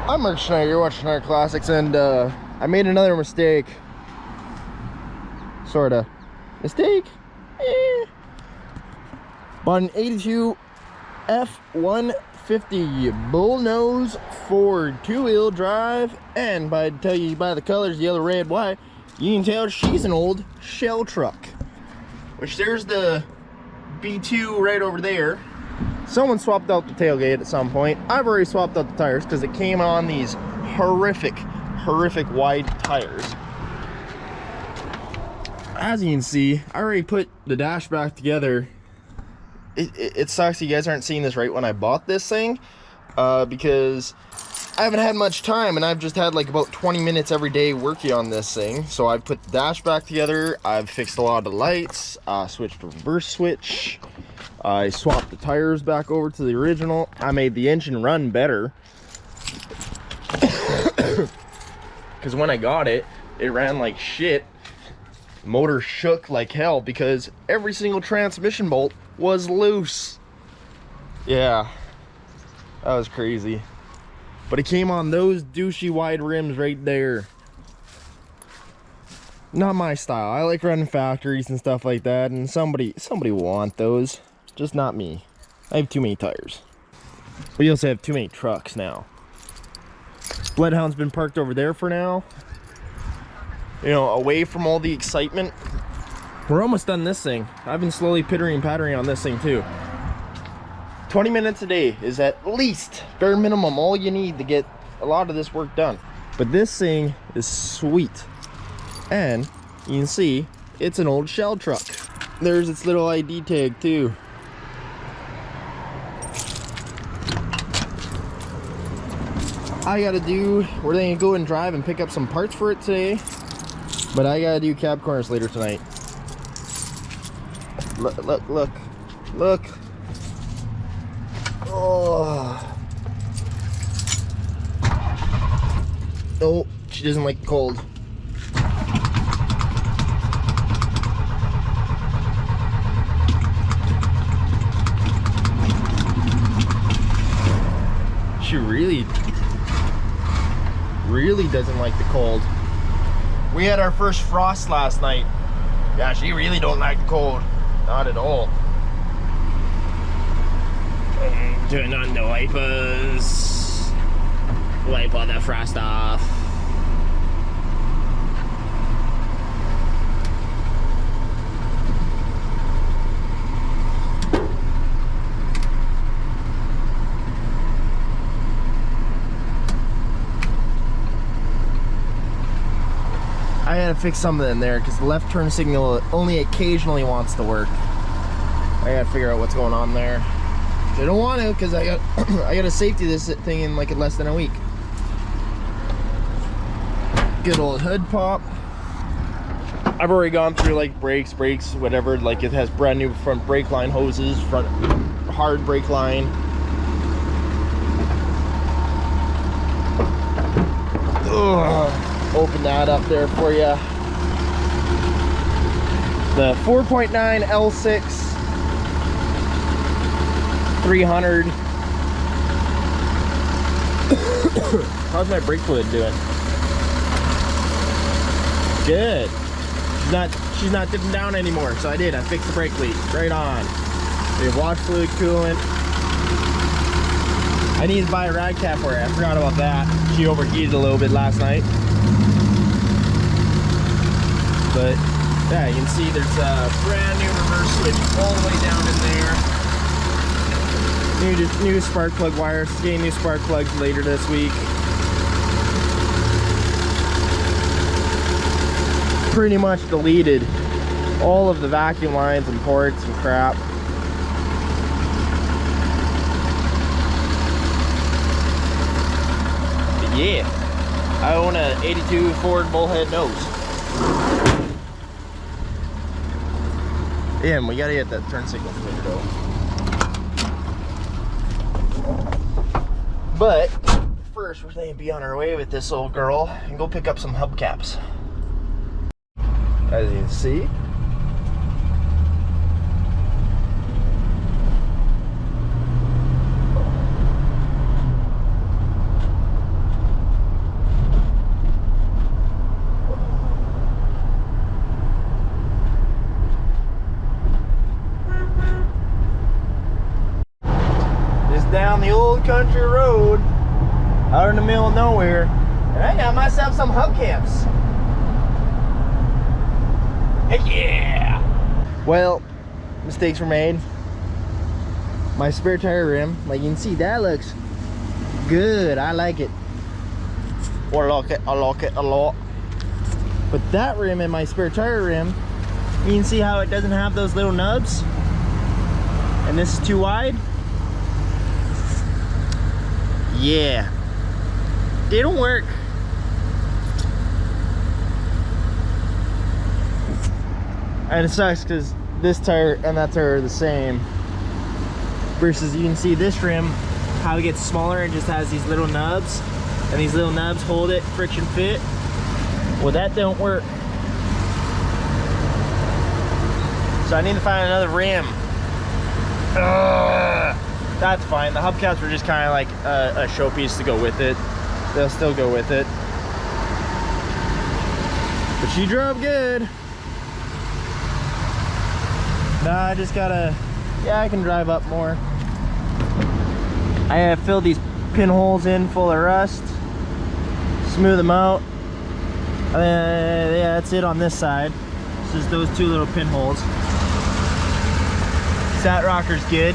I'm Mark Schneider, you're watching our classics, and I made another mistake. Sorta. Mistake? Eh. Bought an 82 F-150 bullnose Ford 2-wheel drive, and by tell you by the colors, yellow, red, white, you can tell she's an old shell truck. Which there's the B2 right over there. Someone swapped out the tailgate at some point. I've already swapped out the tires because it came on these horrific wide tires. As you can see, I already put the dash back together. It sucks you guys aren't seeing this right when I bought this thing, because I haven't had much time, and I've just had like about 20 minutes every day working on this thing. So I've put the dash back together, I've fixed a lot of the lights, switched the reverse switch, I swapped the tires back over to the original. I made the engine run better. Because when I got it, it ran like shit. Motor shook like hell because every single transmission bolt was loose. Yeah, that was crazy. But it came on those douchey wide rims right there. Not my style. I like running factories and stuff like that, and somebody will want those. Just not me. I have too many tires. We also have too many trucks now. Bloodhound's been parked over there for now. You know, away from all the excitement. We're almost done this thing. I've been slowly pittering on this thing too. 20 minutes a day is at least, bare minimum, all you need to get a lot of this work done. But this thing is sweet. And you can see, it's an old shell truck. There's its little ID tag too. I gotta do, we're gonna go and drive and pick up some parts for it today, but I gotta do cab corners later tonight. Look. Oh. Oh, she doesn't like the cold. She really doesn't like the cold. We had our first frost last night. Yeah, she really don't like the cold. Not at all. Turn on the wipers. Wipe all the frost off. I gotta fix something in there because the left turn signal only occasionally wants to work. I gotta figure out what's going on there. I don't want to because I gotta safety this thing in like less than a week. Good old hood pop. I've already gone through like brakes, whatever. Like it has brand new front brake line hoses, front hard brake line. Ugh. Open that up there for you. The 4.9 L6 300. How's my brake fluid doing? Good. She's not dipping down anymore, so I fixed the brake leak. Right on. We have water fluid coolant. I need to buy a rad cap for her. I forgot about that. She overheated a little bit last night. But yeah, you can see there's a brand new reverse switch all the way down in there. New spark plug wires. Getting new spark plugs later this week. Pretty much deleted all of the vacuum lines and ports and crap. But yeah, I own a 82 Ford bullhead nose. Yeah, and we gotta get that turn signal figured out. But first, we're gonna be on our way with this old girl and go pick up some hubcaps. As you can see, out in the middle of nowhere, and I got myself some hubcaps. Heck yeah! Well, mistakes were made. My spare tire rim, like you can see, that looks good. I like it. Or I like it a lot. But that rim and my spare tire rim, you can see how it doesn't have those little nubs. And this is too wide. Yeah. Didn't work. And it sucks because this tire and that tire are the same. Versus you can see this rim, how it gets smaller and just has these little nubs. And these little nubs hold it friction fit. Well, that don't work. So I need to find another rim. That's fine. The hubcaps were just kind of like a showpiece to go with it. They'll still go with it. But she drove good. Nah, I just gotta, yeah, I can drive up more. I have filled these pinholes in full of rust, smooth them out. Yeah, that's it on this side. It's just those two little pinholes. Sat rocker's good.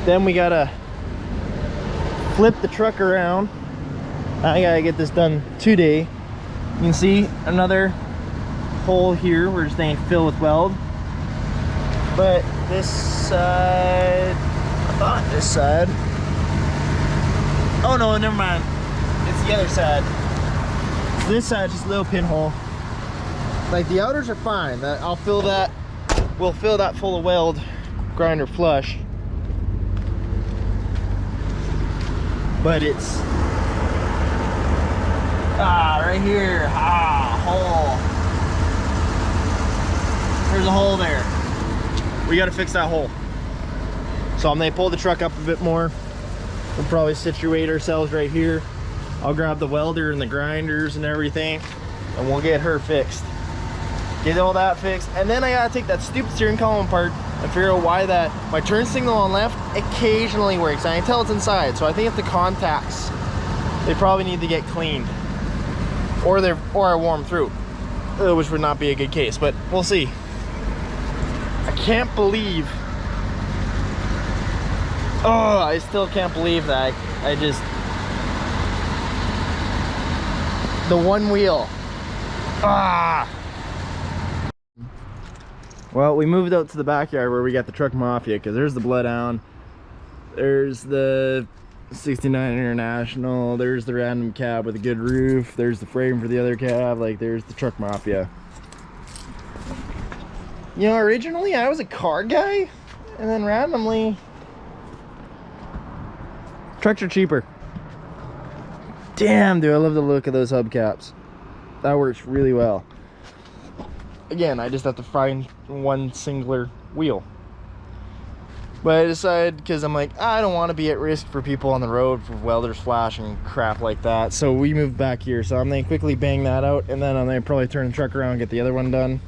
Then we gotta flip the truck around. I gotta get this done today. You can see another hole here. We're just gonna fill with weld. But this side, I thought this side. Oh no, never mind. It's the other side. So this side's just a little pinhole. Like the outers are fine. I'll fill that. We'll fill that full of weld, grinder flush. But it's right here. Hole. There's a hole there. We got to fix that hole. So I'm gonna pull the truck up a bit more. We'll probably situate ourselves right here. I'll grab the welder and the grinders and everything, and we'll get her fixed. Get all that fixed, and then I gotta take that stupid steering column apart and figure out why that my turn signal on left occasionally works. I can tell it's inside, so I think it's the contacts. They probably need to get cleaned, or are warmed through, which would not be a good case, but we'll see. I can't believe. Oh, I still can't believe that. I just, the one wheel. Well, we moved out to the backyard where we got the truck mafia, because there's the Bloodhound, there's the 69 International, there's the random cab with a good roof, there's the frame for the other cab, like there's the truck mafia. You know, originally I was a car guy, and then randomly, trucks are cheaper. Damn, dude, I love the look of those hubcaps. That works really well. Again, I just have to find one singular wheel. But I decided, because I'm like, I don't want to be at risk for people on the road for welders flashing crap like that. So we moved back here. So I'm going to quickly bang that out, and then I'm going to probably turn the truck around and get the other one done.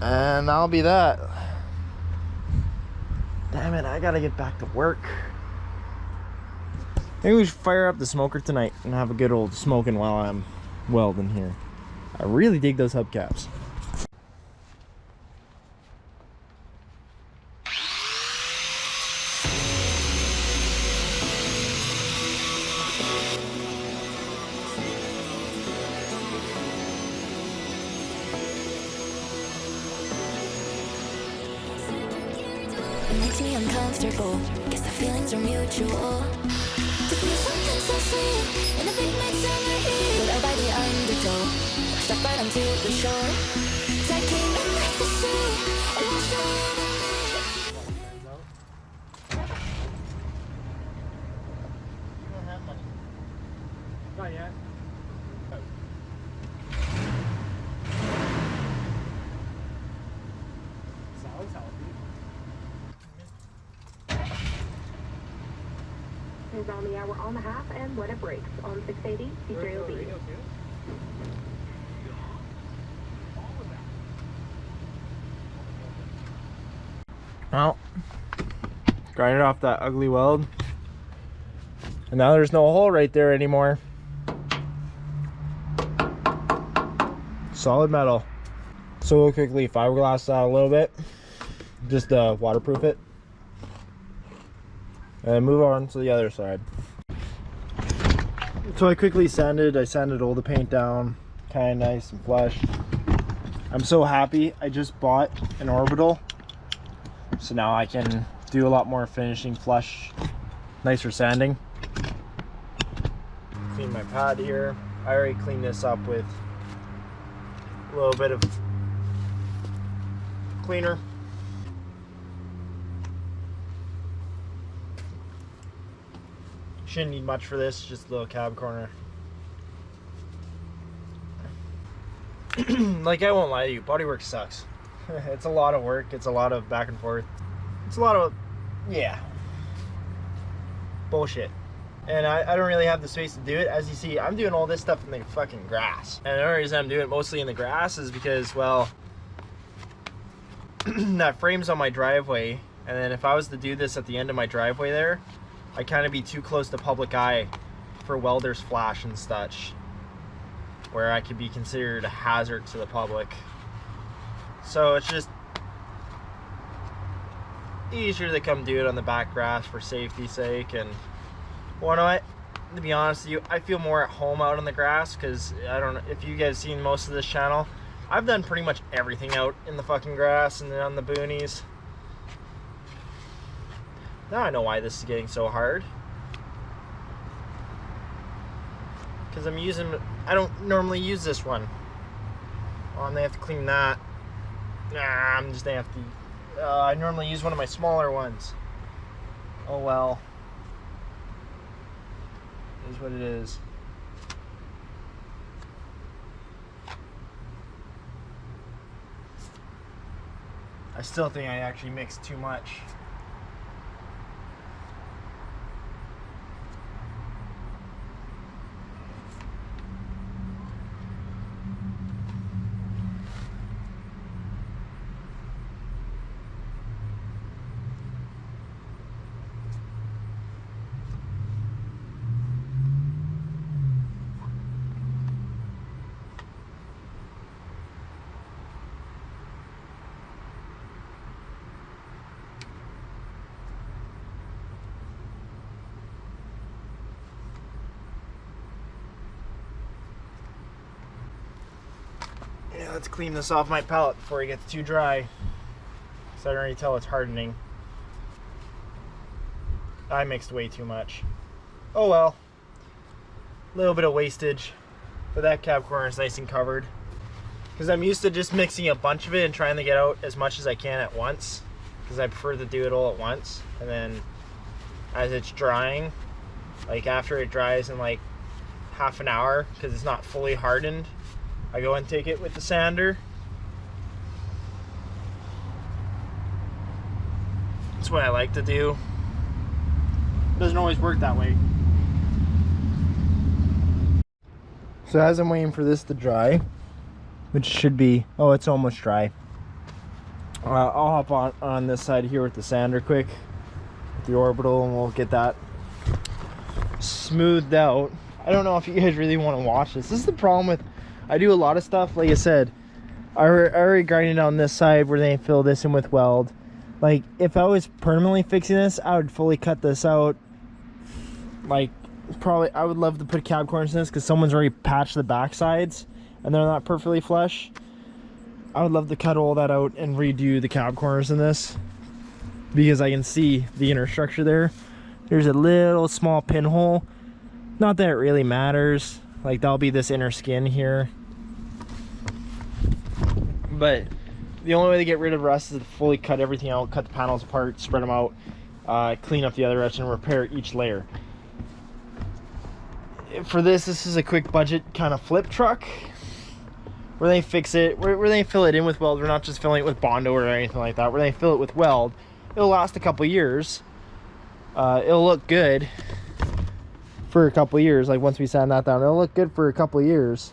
And that'll be that. Damn it, I got to get back to work. Maybe we should fire up the smoker tonight and have a good old smoking while I'm welding here. I really dig those hubcaps. It makes me uncomfortable. Guess the feelings are mutual. To feel something so sweet in the big midsummer heat. Lit out by the undertow, step right onto the shore. Taking me like the sea, and lost away in You don't have money. Not yet. Sounds healthy. Is on the hour on the half and when it breaks on 680 C3OB. Well, Grinded off that ugly weld. And now there's no hole right there anymore. Solid metal. So we'll quickly fiberglass that a little bit. Just waterproof it. And move on to the other side. So I quickly sanded. I sanded all the paint down. Kind of nice and flush. I'm so happy. I just bought an orbital. So now I can do a lot more finishing, flush, nicer sanding. Clean my pad here. I already cleaned this up with a little bit of cleaner. Shouldn't need much for this, just a little cab corner. Like, I won't lie to you, bodywork sucks. It's a lot of work, it's a lot of back and forth. It's a lot of, yeah, bullshit. And I don't really have the space to do it. As you see, I'm doing all this stuff in the fucking grass. And the only reason I'm doing it mostly in the grass is because, well, that frame's on my driveway. And then if I was to do this at the end of my driveway there, I'd kind of be too close to public eye for welders flash and such, where I could be considered a hazard to the public. So it's just easier to come do it on the back grass for safety's sake. And well, you know what? To be honest with you, I feel more at home out on the grass, because I don't know if you guys seen most of this channel. I've done pretty much everything out in the fucking grass and on the boonies. Now I know why this is getting so hard. Because I'm using, I don't normally use this one. Oh, and they have to clean that. Nah, I'm just gonna have to, I normally use one of my smaller ones. Oh well. It is what it is. I still think I actually mixed too much. Yeah, let's clean this off my palette before it gets too dry. So I can already tell it's hardening. I mixed way too much. Oh well. A little bit of wastage. But that cab corner is nice and covered. Because I'm used to just mixing a bunch of it and trying to get out as much as I can at once. Because I prefer to do it all at once. And then as it's drying, like after it dries in like half an hour, because it's not fully hardened, I go and take it with the sander. That's what I like to do. It doesn't always work that way. So as I'm waiting for this to dry, which should be, oh, it's almost dry. I'll hop on this side here with the sander quick, with the orbital, and we'll get that smoothed out. I don't know if you guys really want to watch this. This is the problem with, I do a lot of stuff, like I said, I already grinded on this side where they fill this in with weld. Like, if I was permanently fixing this, I would fully cut this out. Like, probably, I would love to put cab corners in this, because someone's already patched the back sides, and they're not perfectly flush. I would love to cut all that out and redo the cab corners in this, because I can see the inner structure there. There's a little small pinhole. Not that it really matters. Like, that'll be this inner skin here. But the only way to get rid of rust is to fully cut everything out, cut the panels apart, spread them out, clean up the other edge, and repair each layer. For this is a quick budget kind of flip truck, where they fix it, where they fill it in with weld. We're not just filling it with Bondo or anything like that. Where they fill it with weld, it'll last a couple years. It'll look good for a couple years. Like, once we sand that down, it'll look good for a couple years.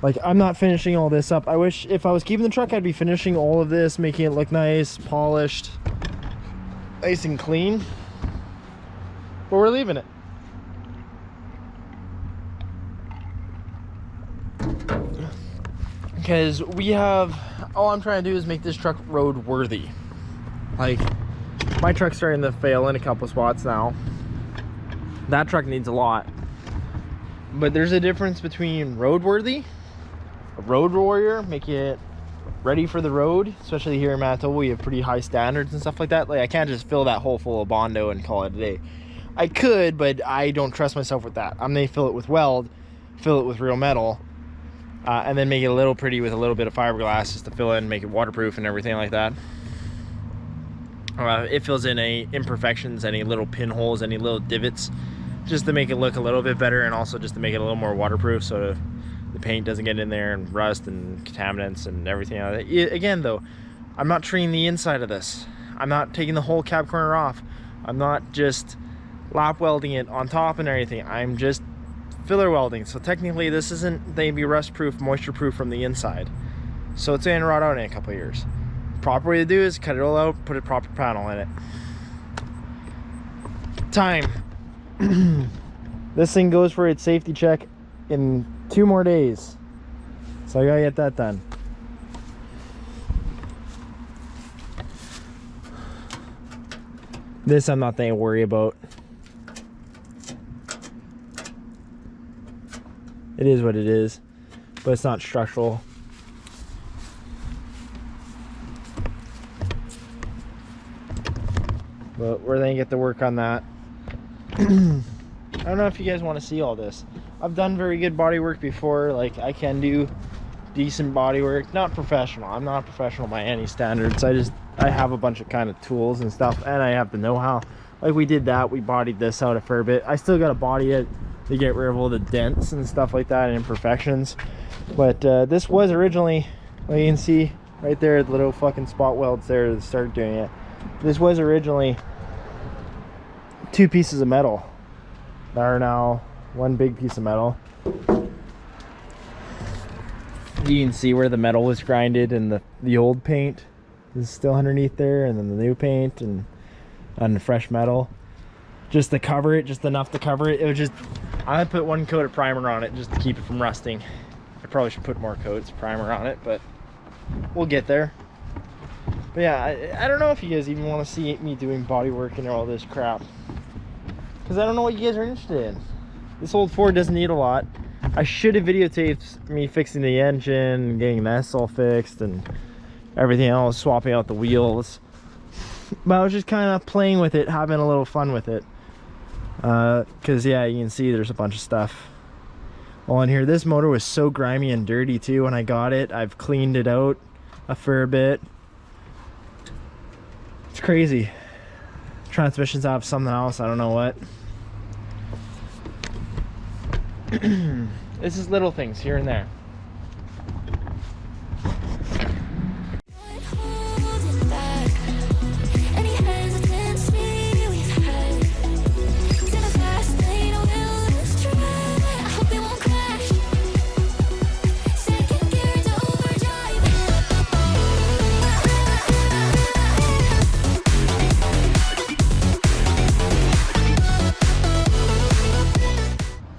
Like, I'm not finishing all this up. I wish if I was keeping the truck, I'd be finishing all of this, making it look nice, polished. nice and clean. But we're leaving it. Because we have, all I'm trying to do is make this truck road worthy. Like, my truck's starting to fail in a couple spots now. That truck needs a lot. But there's a difference between roadworthy, a road warrior, make it ready for the road, especially here in Manitoba. We have pretty high standards and stuff like that. Like, I can't just fill that hole full of Bondo and call it a day. I could, but I don't trust myself with that. I'm gonna fill it with weld, fill it with real metal, and then make it a little pretty with a little bit of fiberglass just to fill in, make it waterproof and everything like that. It fills in any imperfections, any little pinholes, any little divots, just to make it look a little bit better, and also just to make it a little more waterproof so the paint doesn't get in there and rust and contaminants and everything like that. Again though, I'm not treating the inside of this. I'm not taking the whole cab corner off. I'm not just lap welding it on top and everything. I'm just filler welding. So technically this isn't, they be rust proof, moisture proof from the inside. So it's gonna rot out in a couple of years. Proper way to do is cut it all out, put a proper panel in it. Time. This thing goes for its safety check in 2 more days. So I gotta get that done. This I'm not gonna worry about. It is what it is, but it's not structural. But we're gonna get to work on that. I don't know if you guys want to see all this. I've done very good body work before. Like, I can do decent body work. Not professional. I'm not professional by any standards. I have a bunch of kind of tools and stuff, and I have the know-how. Like, we did that. We bodied this out a fair bit. I still got to body it to get rid of all the dents and stuff like that and imperfections. But this was originally, well, you can see right there, the little fucking spot welds there to start doing it. This was originally 2 pieces of metal that are now 1 big piece of metal. You can see where the metal was grinded, and the old paint is still underneath there, and then the new paint and the fresh metal. Just to cover it, just enough to cover it. It was just, I put 1 coat of primer on it just to keep it from rusting. I probably should put more coats of primer on it, but we'll get there. But yeah, I don't know if you guys even want to see me doing body work and all this crap, because I don't know what you guys are interested in. This old Ford doesn't need a lot. I should have videotaped me fixing the engine, getting this all fixed and everything else, swapping out the wheels. But I was just kind of playing with it, having a little fun with it. Because yeah, you can see there's a bunch of stuff on here. This motor was so grimy and dirty too when I got it. I've cleaned it out a fair bit. It's crazy. Transmissions have something else, I don't know what. This is little things here and there.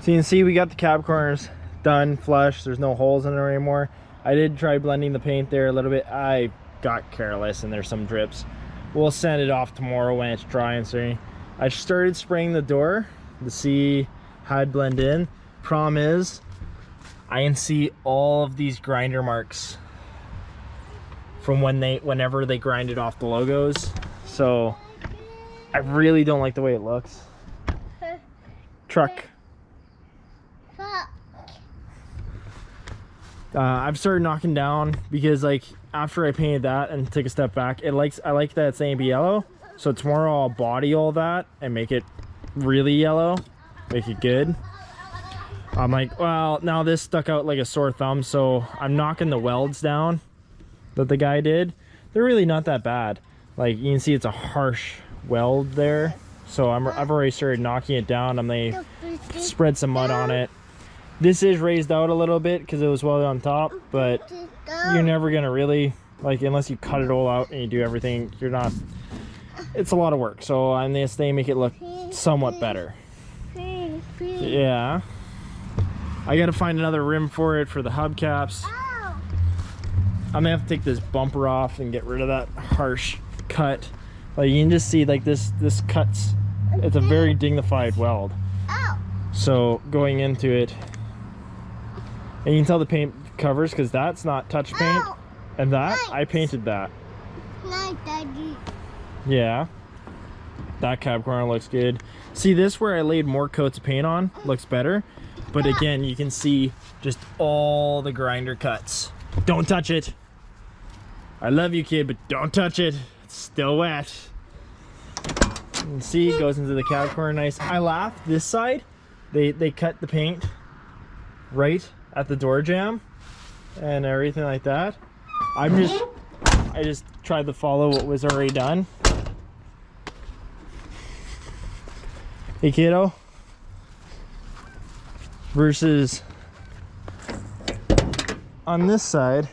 So you can see we got the cab corners done, flush. There's no holes in there anymore. I did try blending the paint there a little bit. I got careless and there's some drips. We'll send it off tomorrow when it's dry and so. I started spraying the door to see how it'd blend in. Problem is, I can see all of these grinder marks from whenever they grinded off the logos. So I really don't like the way it looks. Truck. I've started knocking down because, like, after I painted that and took a step back, I like that it's gonna be yellow. So tomorrow I'll body all that and make it really yellow, make it good. I'm like, well, now this stuck out like a sore thumb, so I'm knocking the welds down that the guy did. They're really not that bad. Like, you can see it's a harsh weld there. So I've already started knocking it down. I'm gonna spread some mud on it. This is raised out a little bit because it was welded on top, but you're never gonna really, like, unless you cut it all out and you do everything, you're not it's a lot of work. So on this, they make it look somewhat better. Yeah. I gotta find another rim for it for the hubcaps. I'm gonna have to take this bumper off and get rid of that harsh cut. Like you can just see like this cuts, it's a very dignified weld. So going into it, and you can tell the paint covers because that's not touch paint, and that I painted that. Yeah, that cab corner looks good. See this where I laid more coats of paint on looks better, but again you can see just all the grinder cuts. Don't touch it. I love you, kid, but don't touch it. It's still wet. And see, it goes into the cab corner nice. I laugh. This side, they cut the paint right at the door jamb and everything like that. I just tried to follow what was already done. Hey kiddo. Versus on this side,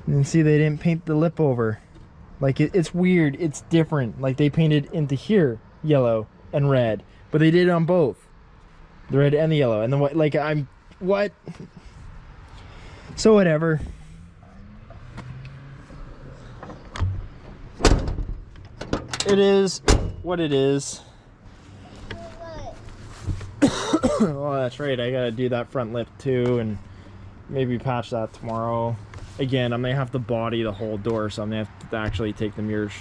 you can see they didn't paint the lip over. Like it's weird, it's different. Like they painted into here yellow and red, but they did it on both, the red and the yellow, and the white. Like what? So whatever. It is what it is. Oh, that's right. I gotta do that front lip too, and maybe patch that tomorrow. Again, I'm gonna have to body the whole door, so I'm gonna have to actually take the mirror.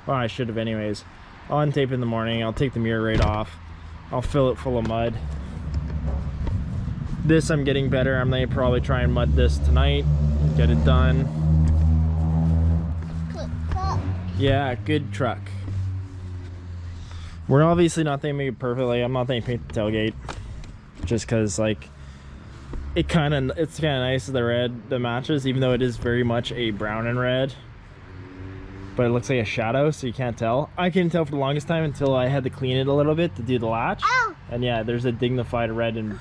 Well, I should have anyways. I'll untape in the morning. I'll take the mirror right off. I'll fill it full of mud. This I'm getting better. I'm gonna probably try and mud this tonight. Get it done. Yeah, good truck. We're obviously not thinking make it perfectly. I'm not thinking paint the tailgate, just because like it's kind of nice the red that matches, even though it is very much a brown and red. But it looks like a shadow, so you can't tell. I couldn't tell for the longest time until I had to clean it a little bit to do the latch. Ow! And yeah, there's a dignified red and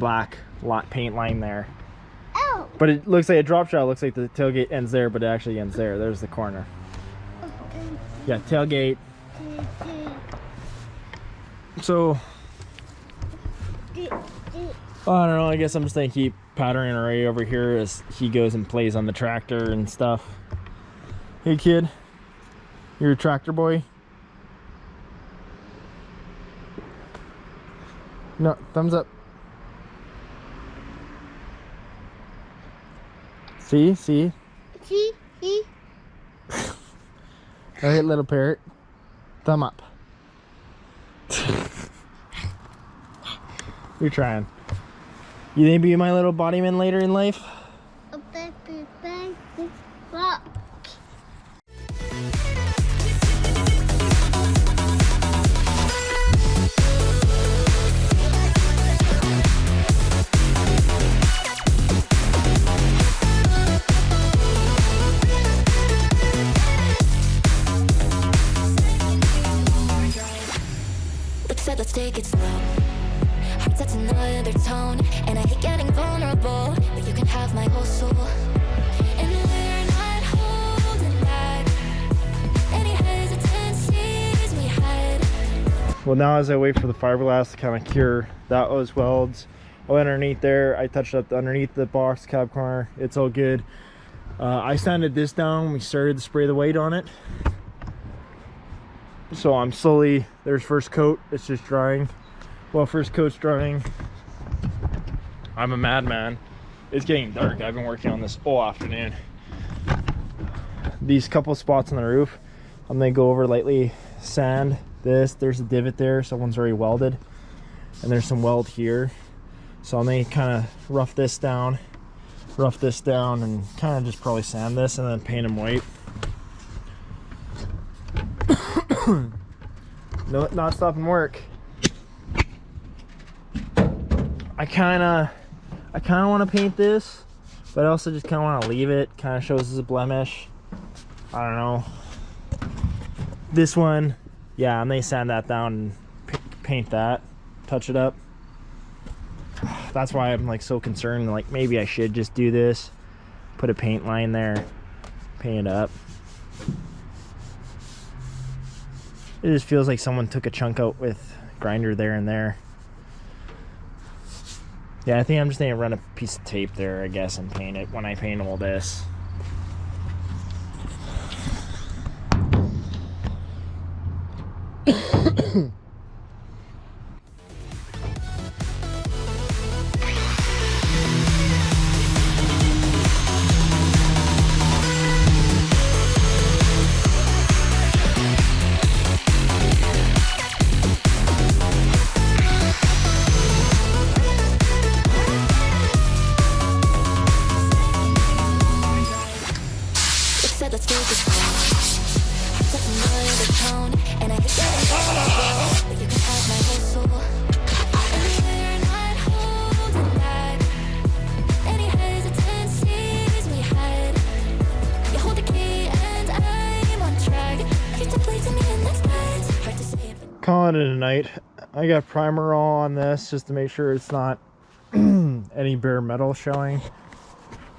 black paint line there. Ow! But it looks like a drop shot. It looks like the tailgate ends there, but it actually ends there. There's the corner. Yeah, tailgate. So I don't know, I guess I'm just gonna keep patterning Ray over here as he goes and plays on the tractor and stuff. Hey kid, you're a tractor boy? No, thumbs up. See? See? All right, little parrot. Thumb up. You're trying. You think be my little bodyman later in life? Said let's take it slow. Heart sets another tone, and I hate getting vulnerable, but you can have my whole soul. And we're not holding back. Any hesitancies we had. Well, now as I wait for the fiberglass to kind of cure those welds, I went underneath there. I touched up underneath the box cab corner. It's all good. I sanded this down. We started to spray the white on it. So I'm slowly, there's first coat, it's just drying. Well, first coat's drying. I'm a madman. It's getting dark. I've been working on this all afternoon. These couple spots on the roof, I'm gonna go over lightly, sand this. There's a divot there, someone's already welded. And there's some weld here. So I'm gonna kind of rough this down, and kind of just probably sand this and then paint them white. No, not stopping work. I kind of want to paint this, but I also just kind of want to leave it. Kind of shows as a blemish. I don't know. This one, yeah, I'm gonna sand that down and paint that, touch it up. That's why I'm like so concerned. Like maybe I should just do this, put a paint line there, paint it up. It just feels like someone took a chunk out with grinder there and there. Yeah, I think I'm just gonna run a piece of tape there, I guess, and paint it when I paint all this. Said let's make this such a undertone, and I think that but you can have my whole soul. And we're not holding back. Any hesitancies we had, you hold the key and I'm on track. You to play to me and that's bad. Hard to say it, but Calling it a night. I got primer all on this just to make sure it's not any bare metal showing.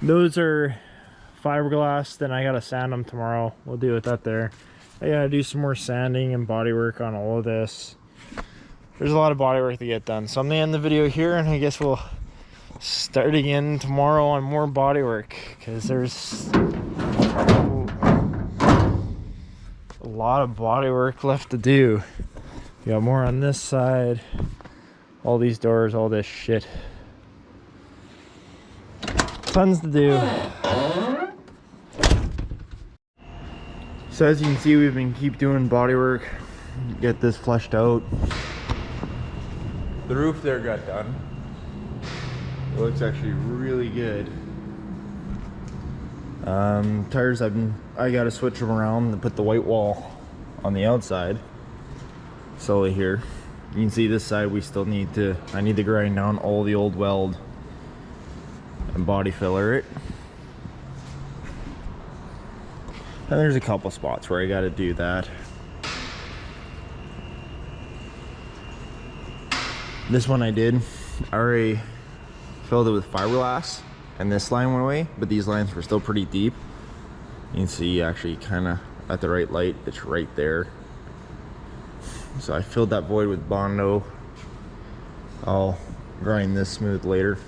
Those are fiberglass, then I gotta sand them tomorrow. We'll deal with that there. I gotta do some more sanding and body work on all of this. There's a lot of body work to get done, so I'm gonna end the video here, and I guess we'll start again tomorrow on more body work, because there's a lot of body work left to do. We got more on this side, all these doors, all this shit. Tons to do. So as you can see, we've been keep doing body work, get this fleshed out. The roof there got done. It looks actually really good. Tires, I gotta switch them around to put the white wall on the outside. Slowly here. You can see this side we still need to, I need to grind down all the old weld and body filler it. And there's a couple spots where I gotta do that. This one I did. I already filled it with fiberglass, and this line went away, but these lines were still pretty deep. You can see actually kind of at the right light, it's right there. So I filled that void with Bondo. I'll grind this smooth later.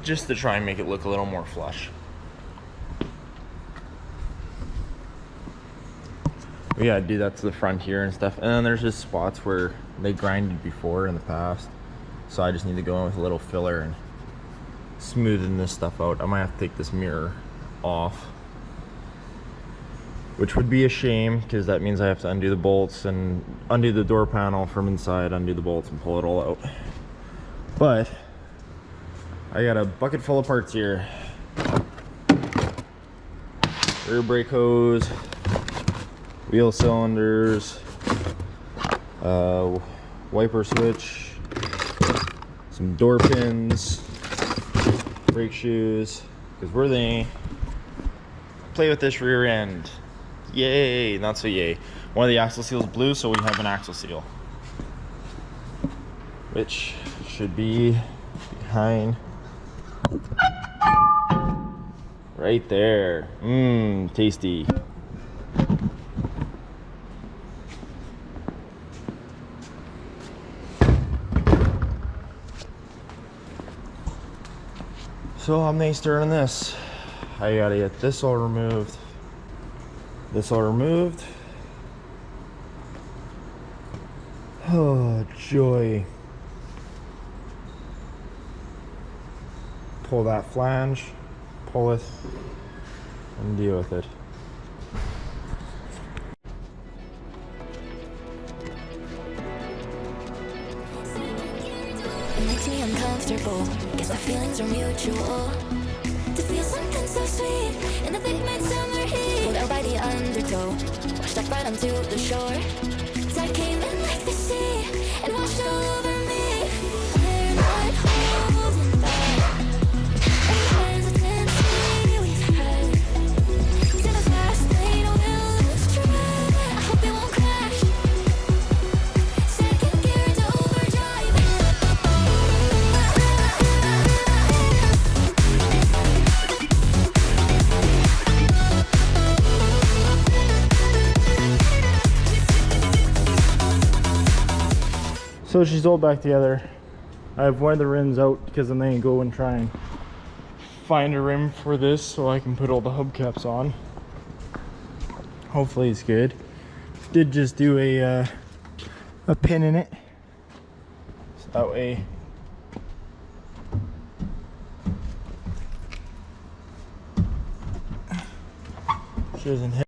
Just to try and make it look a little more flush. We gotta do that to the front here and stuff. And then there's just spots where they grinded before in the past. So I just need to go in with a little filler and smoothen this stuff out. I might have to take this mirror off, which would be a shame, because that means I have to undo the bolts and undo the door panel from inside, undo the bolts and pull it all out. But I got a bucket full of parts here. Rear brake hose, wheel cylinders, wiper switch, some door pins, brake shoes, because we're the play with this rear end. Yay, not so yay. One of the axle seals blue, so we have an axle seal, which should be behind right there. Mmm, tasty. So I'm nice starting this. I gotta get this all removed. This all removed. Oh, joy. Pull that flange, pull it, and deal with it. it makes me uncomfortable. Guess the feelings are mutual. To feel something so sweet in the big midsummer heat. Pulled out by the undertow, washed up right onto the shore. Tide came in like the sea and washed all over me. We're not holding back. Any hesitancy we've had, to the fast lane we'll lose track. I hope it won't crash. Second gear to overdrive. So she's all back together. I have one of the rims out because I'm going to go and try and find a rim for this so I can put all the hubcaps on. Hopefully it's good. Did just do a pin in it, so that way she doesn't hit.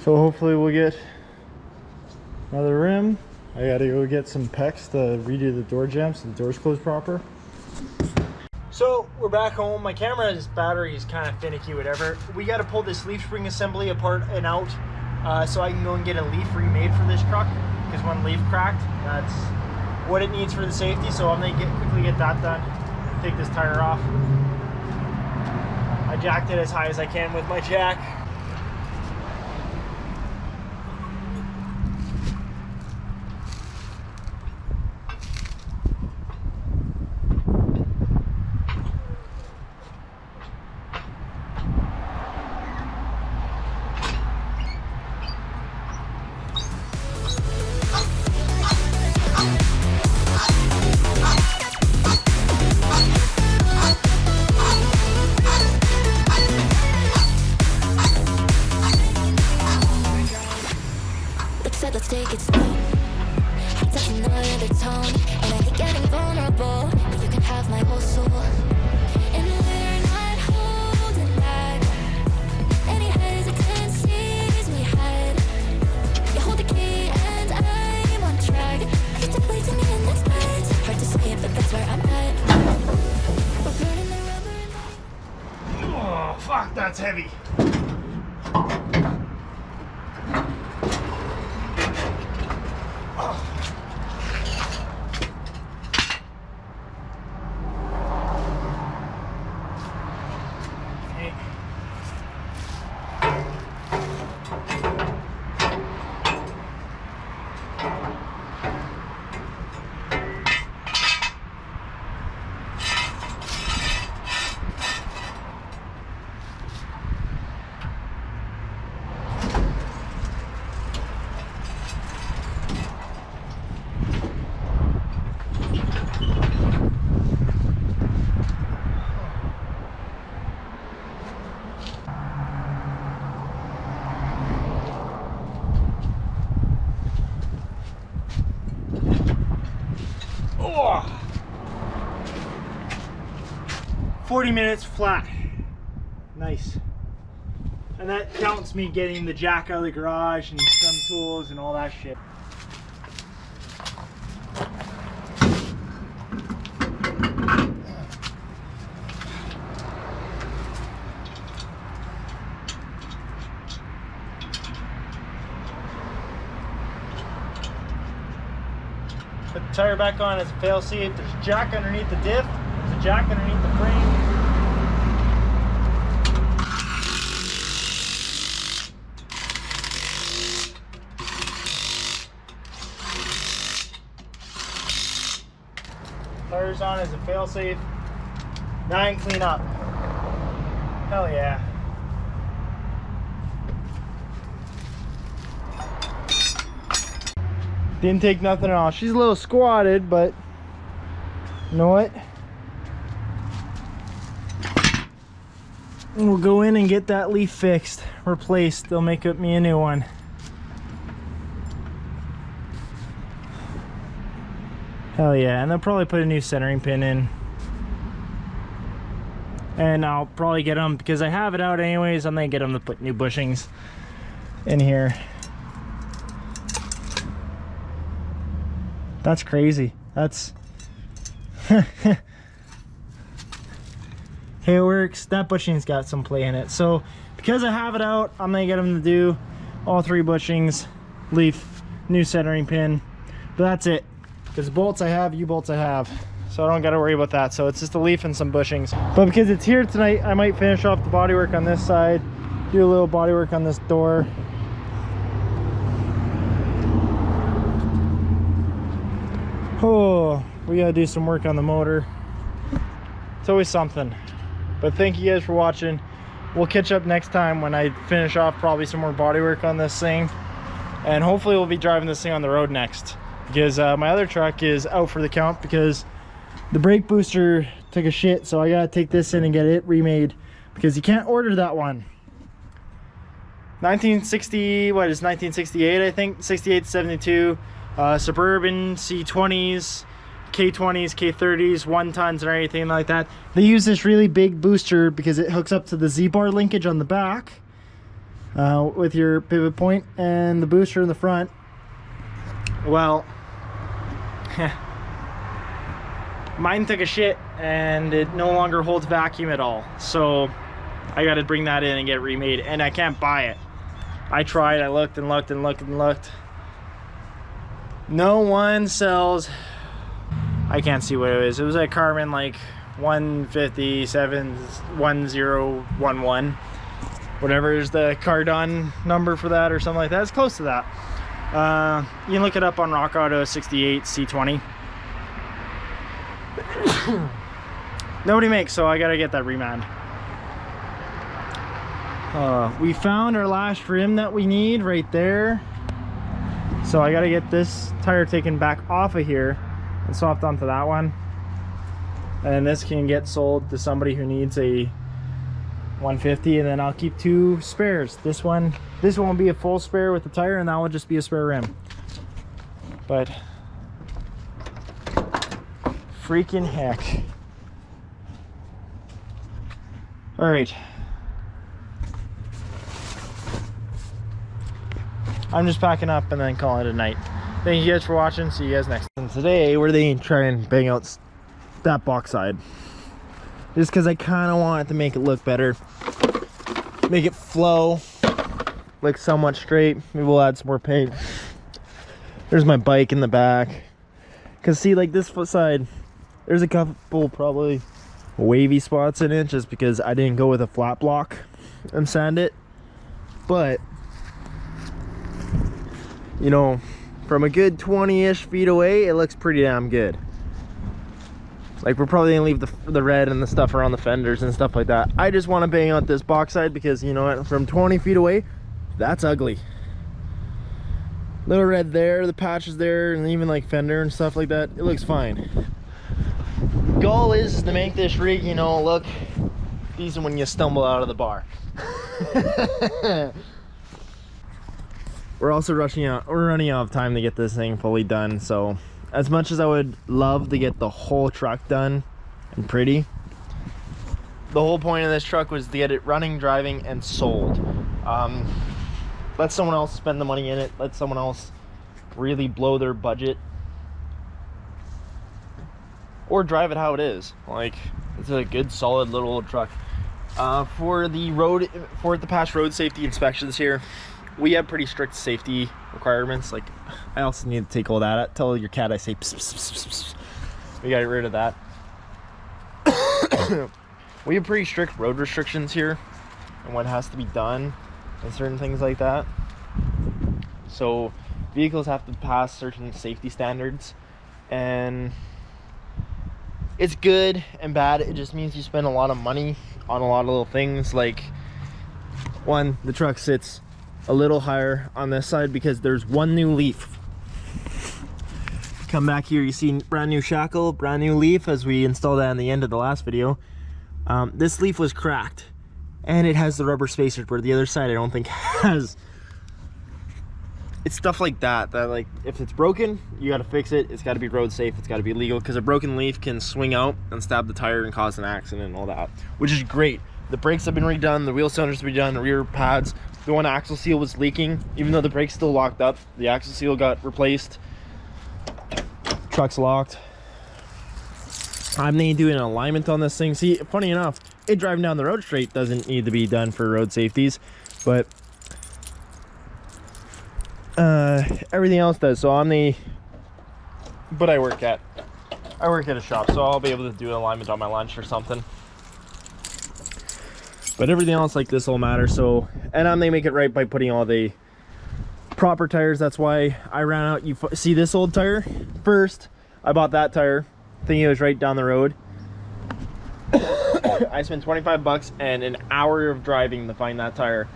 So hopefully we'll get another rim. I gotta go get some pecs to redo the door jambs so the door's closed proper. So we're back home. My camera's battery is kind of finicky, whatever. We got to pull this leaf spring assembly apart and out so I can go and get a leaf remade for this truck, because one leaf cracked. That's what it needs for the safety. So I'm gonna quickly get that done. Take this tire off. I jacked it as high as I can with my jack. Let's take it slow. Touching another tone, and I hate getting vulnerable, but you can have my whole soul. And we're not holding back. Any hesitancies we had. You hold the key, and I'm on track. You took way to me in this bed. Hard to say it, but that's where I'm at. We're burning the rubber. Oh, fuck, that's heavy. Oh. 40 minutes flat. Nice. And that counts me getting the jack out of the garage and some tools and all that shit. Put the tire back on as a fail-safe. There's a jack underneath the diff. There's a jack underneath the frame. Tires on as a fail-safe. 9 clean up. Hell yeah. Didn't take nothing off. She's a little squatted, but you know what? We'll go in and get that leaf fixed, replaced. They'll make up me a new one. Hell yeah, and they'll probably put a new centering pin in. And I'll probably get them, because I have it out anyways, I'm gonna get them to put new bushings in here. That's crazy. That's hey, it works. That bushing's got some play in it. So because I have it out, I'm gonna get them to do all 3 bushings, leaf, new centering pin. But that's it, because bolts I have, U-bolts I have, so I don't gotta worry about that. So it's just a leaf and some bushings. But because it's here tonight, I might finish off the bodywork on this side, do a little bodywork on this door. Oh, we gotta do some work on the motor. It's always something. But thank you guys for watching. We'll catch up next time when I finish off probably some more bodywork on this thing. And hopefully we'll be driving this thing on the road next. because my other truck is out for the count because the brake booster took a shit, so I gotta take this in and get it remade because you can't order that one. 1960, what is 1968, I think, 68 to 72, Suburban C20s, K20s, K30s, 1 tons and everything like that. They use this really big booster because it hooks up to the Z-bar linkage on the back with your pivot point and the booster in the front. Well, mine took a shit and it no longer holds vacuum at all, so I got to bring that in and get it remade, and I can't buy it. I tried, I looked and looked and looked and looked. No one sells. I can't see what it is. It was at Carmen, like 157 1011, whatever is the Cardon number for that or something like that. It's close to that. You can look it up on Rock Auto. 68 C20. Nobody makes, so I gotta get that remanned. We found our last rim that we need right there, so I gotta get this tire taken back off of here and swapped onto that one, and this can get sold to somebody who needs a 150, and then I'll keep 2 spares. This won't be a full spare with the tire, and that will just be a spare rim. But freaking heck. All right, I'm just packing up and then calling it a night. Thank you guys for watching. See you guys next time. And today we're going to try and bang out that box side, just because I kind of want it to make it look better, make it flow, look somewhat straight. Maybe we'll add some more paint. There's my bike in the back, because see, like this foot side, there's a couple probably wavy spots in it just because I didn't go with a flat block and sand it. But you know, from a good 20-ish feet away, it looks pretty damn good. Like, we're probably gonna leave the red and the stuff around the fenders and stuff like that. I just want to bang out this box side because, you know what, from 20 feet away, that's ugly. Little red there, the patches there, and even like fender and stuff like that, it looks fine. Goal is to make this rig, you know, look decent when you stumble out of the bar. We're also running out of time to get this thing fully done, so as much as I would love to get the whole truck done and pretty, the whole point of this truck was to get it running, driving, and sold. Let someone else spend the money in it, let someone else really blow their budget, or drive it how it is. Like, it's a good solid little old truck. For the past road safety inspections here, we have pretty strict safety requirements. Like, I also need to take all that out. Tell your cat I say pss, pss, pss, pss. We got rid of that. We have pretty strict road restrictions here and what has to be done and certain things like that. So vehicles have to pass certain safety standards, and it's good and bad. It just means you spend a lot of money on a lot of little things. Like, one, the truck sits a little higher on this side because there's one new leaf. Come back here, you see brand new shackle, brand new leaf, as we installed that in the end of the last video. This leaf was cracked, and it has the rubber spacers where the other side I don't think has. It's stuff like that like, if it's broken, you got to fix it. It's got to be road safe, it's got to be legal, because a broken leaf can swing out and stab the tire and cause an accident and all that, which is great. The brakes have been redone, the wheel cylinders have been done, the rear pads. The one axle seal was leaking, even though the brake's still locked up. The axle seal got replaced. Truck's locked. I'm need to do an alignment on this thing. See, funny enough, it driving down the road straight doesn't need to be done for road safeties, but everything else does. So but I work at a shop, so I'll be able to do an alignment on my lunch or something. But everything else like this will matter. So, and they make it right by putting all the proper tires. That's why I ran out. You see this old tire first. I bought that tire thinking it was right down the road. I spent 25 bucks and an hour of driving to find that tire,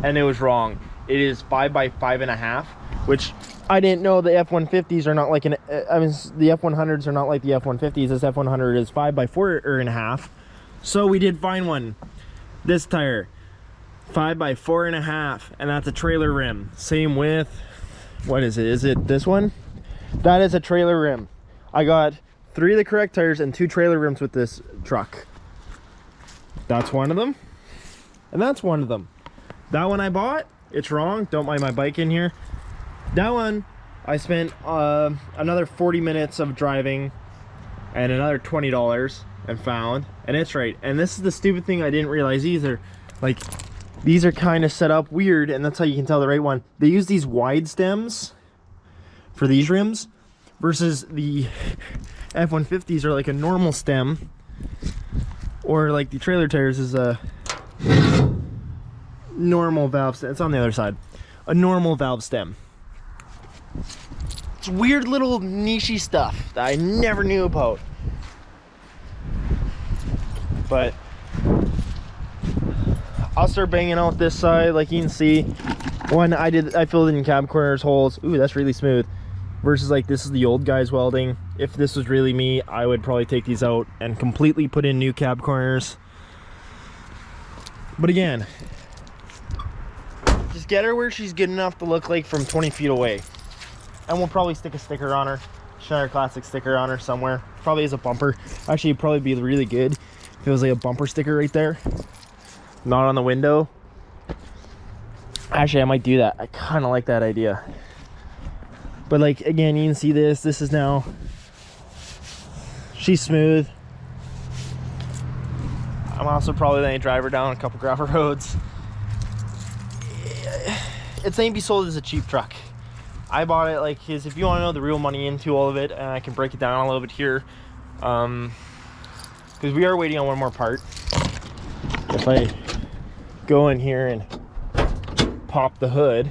and it was wrong. It is 5 by 5.5. which I didn't know the F-150s are not like an, I mean, the F-100s are not like the F-150s. This F-100 is 5x4.5. So we did find one. This tire, 5x4.5, and that's a trailer rim. Same width. What is it? Is it this one? That is a trailer rim. I got 3 of the correct tires and 2 trailer rims with this truck. That's one of them, and that's one of them. That one I bought. It's wrong. Don't mind my bike in here. That one I spent another 40 minutes of driving and another $20 and found, and it's right. And this is the stupid thing I didn't realize either. Like, these are kind of set up weird, and that's how you can tell the right one. They use these wide stems for these rims versus the F-150s are like a normal stem, or like the trailer tires is a normal valve stem. It's on the other side. A normal valve stem. It's weird little niche-y stuff that I never knew about. But I'll start banging out this side. Like you can see, one I filled in cab corners holes. Ooh, that's really smooth. Versus like this is the old guys welding. If this was really me, I would probably take these out and completely put in new cab corners. But again, just get her where she's good enough to look like from 20 feet away. And we'll probably stick a sticker on her. Schneider Classic sticker on her somewhere. Probably as a bumper. Actually, it'd probably be really good if it was like a bumper sticker right there. Not on the window. Actually, I might do that. I kind of like that idea. But like, again, you can see this. This is now... She's smooth. I'm also probably going to drive her down a couple gravel roads. It's ain't be sold as a cheap truck. I bought it like his. If you want to know the real money into all of it, and I can break it down a little bit here, because we are waiting on one more part. If I go in here and pop the hood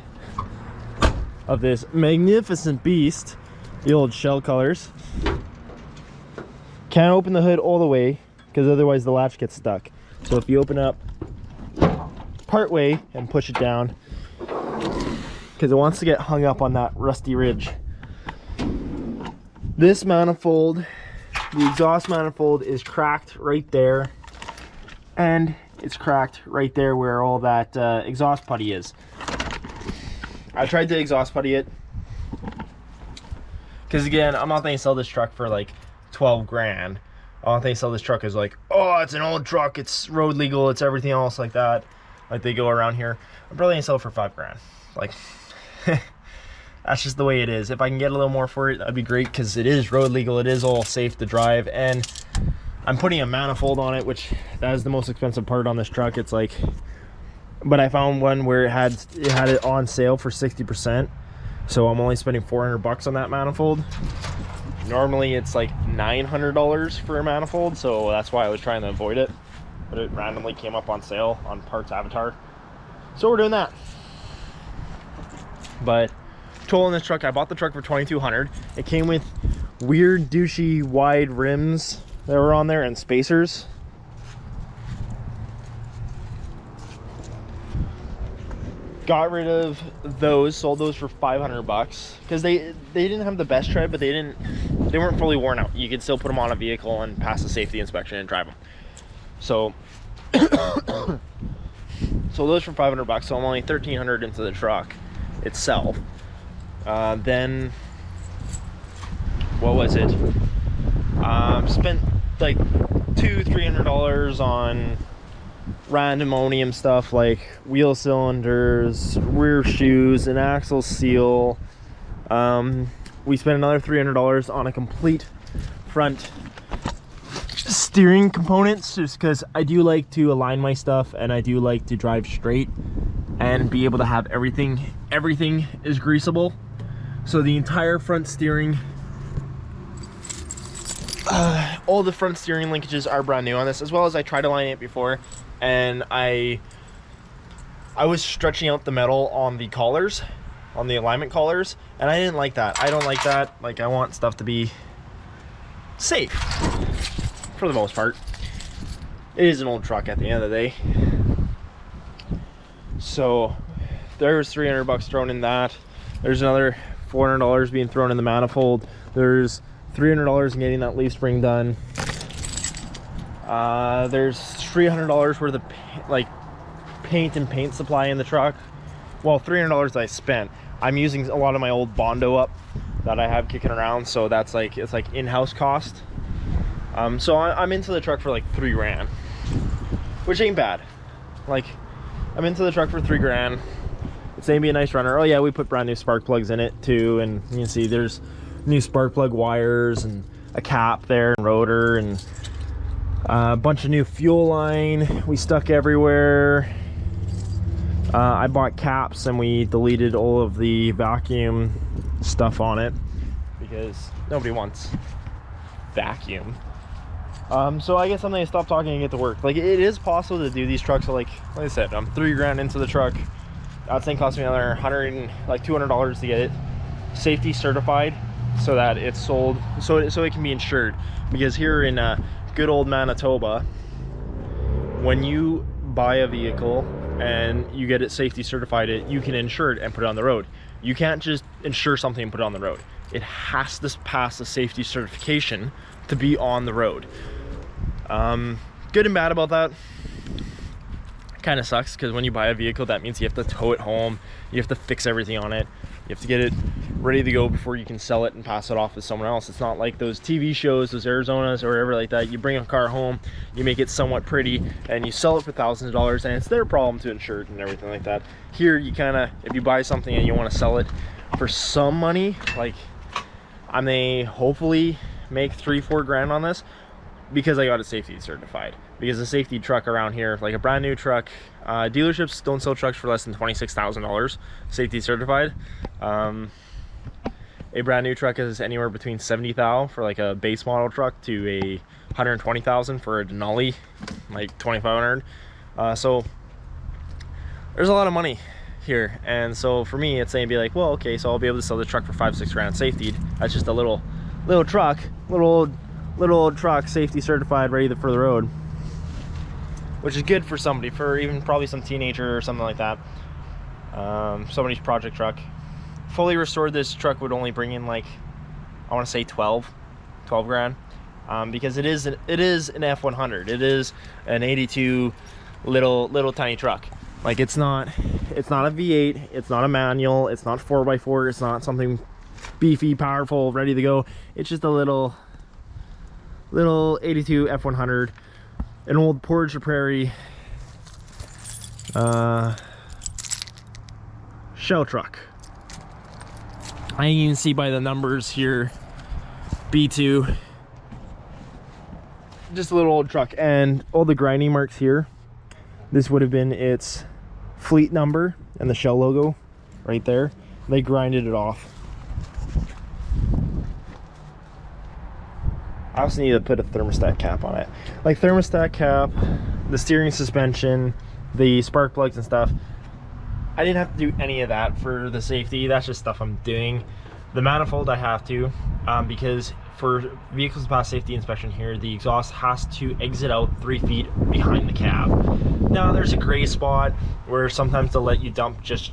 of this magnificent beast, the old shell colors, can't open the hood all the way because otherwise the latch gets stuck. So if you open up part way and push it down, because it wants to get hung up on that rusty ridge. This manifold, the exhaust manifold, is cracked right there, and it's cracked right there where all that exhaust putty is. I tried to exhaust putty it because, again, I'm not going to sell this truck for like 12 grand. I don't think sell this truck as like, oh, it's an old truck, it's road legal, it's everything else like that, like they go around here. I'm probably gonna sell it for 5 grand. Like, that's just the way it is. If I can get a little more for it, that'd be great, because it is road legal, it is all safe to drive, and I'm putting a manifold on it, which that is the most expensive part on this truck. It's like, but I found one where it had it on sale for 60%, so I'm only spending $400 on that manifold. Normally it's like $900 for a manifold, so that's why I was trying to avoid it, but it randomly came up on sale on Parts Avatar, so we're doing that. But total in this truck, I bought the truck for $2,200. It came with weird douchey wide rims that were on there and spacers. Got rid of those, sold those for $500 because they didn't have the best tread, but they weren't fully worn out. You could still put them on a vehicle and pass the safety inspection and drive them. So sold those for $500, so I'm only $1,300 into the truck itself. Then what was it? Spent like $200-300 on randomonium stuff like wheel cylinders, rear shoes, an axle seal. We spent another $300 on a complete front steering components, just because I do like to align my stuff and I do like to drive straight and be able to have everything is greasable. So the entire front steering, all the front steering linkages are brand new on this, as well as I tried to line it before, and I was stretching out the metal on the collars, on the alignment collars, and I didn't like that. I don't like that. Like, I want stuff to be safe for the most part. It is an old truck at the end of the day. So there was $300 thrown in that. There's another $400 being thrown in the manifold. There's $300 in getting that leaf spring done. There's $300 worth of paint and paint supply in the truck. Well, $300 I spent. I'm using a lot of my old Bondo up that I have kicking around, so that's like, it's like in-house cost. So I'm into the truck for like $3 grand, which ain't bad. Like, I'm into the truck for $3 grand. It's gonna be a nice runner. Oh yeah, we put brand new spark plugs in it too, and you can see there's new spark plug wires and a cap there and rotor and a bunch of new fuel line we stuck everywhere. I bought caps and we deleted all of the vacuum stuff on it because nobody wants vacuum. So I guess I'm gonna stop talking and get to work. Like, it is possible to do these trucks. So like I said, I'm $3 grand into the truck. That thing cost me another $200 to get it safety certified, so that it's sold, so it can be insured. Because here in good old Manitoba, when you buy a vehicle and you get it safety certified, you can insure it and put it on the road. You can't just insure something and put it on the road. It has to pass a safety certification to be on the road. Good and bad about that. Kind of sucks, because when you buy a vehicle, that means you have to tow it home, you have to fix everything on it, you have to get it ready to go before you can sell it and pass it off to someone else. It's not like those TV shows, those Arizonas or whatever like that. You bring a car home, you make it somewhat pretty, and you sell it for thousands of dollars, and it's their problem to insure it and everything like that. Here, you kind of, if you buy something and you want to sell it for some money, like I may hopefully make $3-4 grand on this, because I got it safety certified. Because a safety truck around here, like a brand new truck, dealerships don't sell trucks for less than $26,000 safety certified. A brand new truck is anywhere between $70,000 for like a base model truck to a $120,000 for a Denali, like $2,500. So there's a lot of money here, and so for me, it's saying, be like, well, okay, so I'll be able to sell the truck for $5-6 grand safety. That's just a little truck, little old truck, safety certified, ready for the road, which is good for somebody, for even probably some teenager or something like that. Somebody's project truck. Fully restored, this truck would only bring in like, I want to say 12 grand, because it is an F100. It is an 82 little tiny truck. Like, it's not a V8, it's not a manual, it's not 4x4, it's not something beefy, powerful, ready to go. It's just a little 82 F100, an old Portage la Prairie shell truck. I can even see by the numbers here, B2. Just a little old truck, and all the grinding marks here, this would have been its fleet number and the shell logo right there. They grinded it off. I also need to put a thermostat cap on it. Like, thermostat cap, the steering suspension, the spark plugs and stuff. I didn't have to do any of that for the safety. That's just stuff I'm doing. The manifold I have to, because for vehicles to pass safety inspection here, the exhaust has to exit out 3 feet behind the cab. Now, there's a gray spot where sometimes they'll let you dump just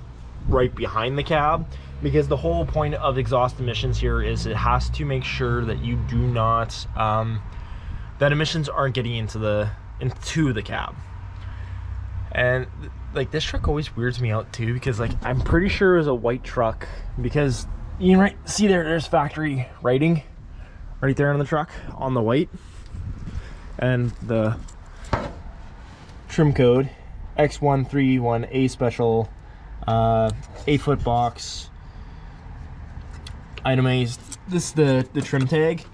right behind the cab, because the whole point of exhaust emissions here is it has to make sure that you do not, that emissions aren't getting into the cab. And like, this truck always weirds me out too, because like, I'm pretty sure it was a white truck, because you can see there's factory writing right there on the truck on the white, and the trim code X131A special, 8-foot box, itemized. This is the trim tag.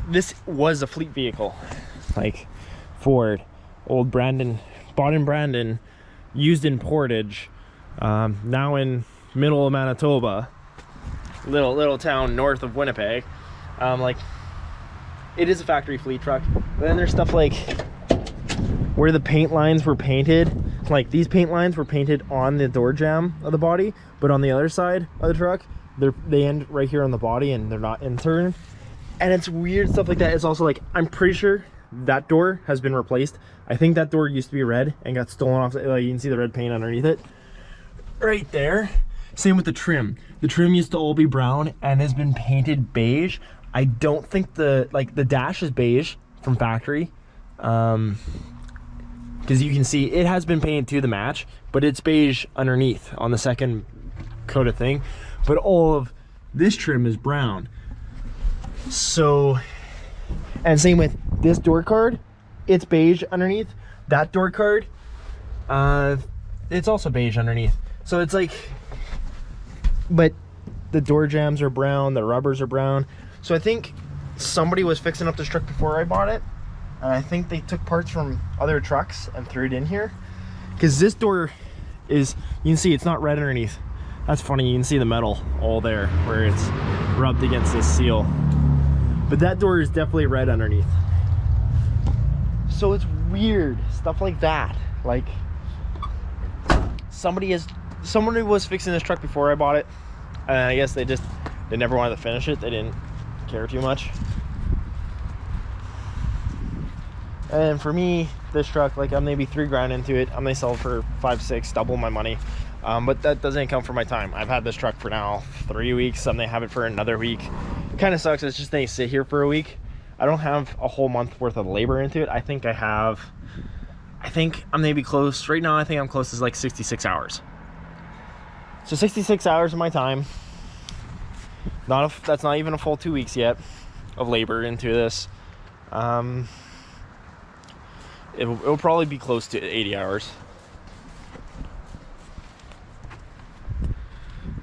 This was a fleet vehicle, like Ford, old Brandon, bought in Brandon, used in Portage, now in middle of Manitoba, little town north of Winnipeg. Like, it is a factory fleet truck. But then there's stuff like where the paint lines were painted. Like, these paint lines were painted on the door jamb of the body, but on the other side of the truck, they end right here on the body, and they're not interned. And it's weird stuff like that. It's also like, I'm pretty sure that door has been replaced. I think that door used to be red and got stolen off. Like, you can see the red paint underneath it right there. Same with the trim. The trim used to all be brown and has been painted beige. I don't think the dash is beige from factory. Because you can see it has been painted to the match, but it's beige underneath on the second coat of thing. But all of this trim is brown. So, and same with this door card, it's beige underneath. That door card, it's also beige underneath. So it's like, but the door jambs are brown, the rubbers are brown. So I think somebody was fixing up this truck before I bought it, and I think they took parts from other trucks and threw it in here. Because this door is, you can see it's not red underneath. That's funny, you can see the metal all there where it's rubbed against this seal. But that door is definitely red underneath. So it's weird, stuff like that. Like, someone who was fixing this truck before I bought it, and I guess they never wanted to finish it. They didn't care too much. And for me, this truck, like, I'm maybe $3 into it. I'm gonna sell it for 5, 6, double my money. But that doesn't count for my time. I've had this truck for now 3 weeks. I'm gonna have it for another week. It kind of sucks. It's just they sit here for a week. I don't have a whole month worth of labor into it. I think I'm maybe close right now. I think I'm close to like 66 hours. So 66 hours of my time. That's not even a full 2 weeks yet of labor into this. It'll probably be close to 80 hours.